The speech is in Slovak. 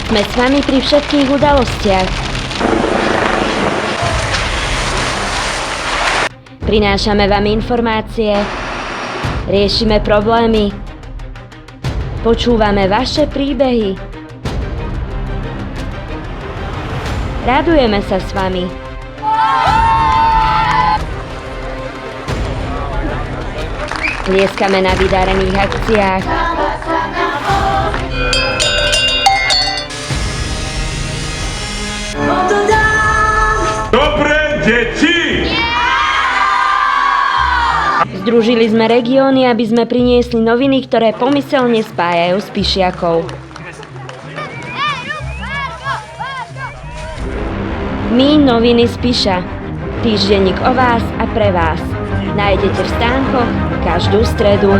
Sme s vami pri všetkých udalostiach. Prinášame vám informácie, riešime problémy, počúvame vaše príbehy. Radujeme sa s vami. Tlieskame na vydarených akciách. Dobre, deti! Združili sme regióny, aby sme priniesli noviny, ktoré pomyselne spájajú Spišiakov. My, noviny Spiša. Týždenník o vás a pre vás. Nájdete v stánkoch každú stredu.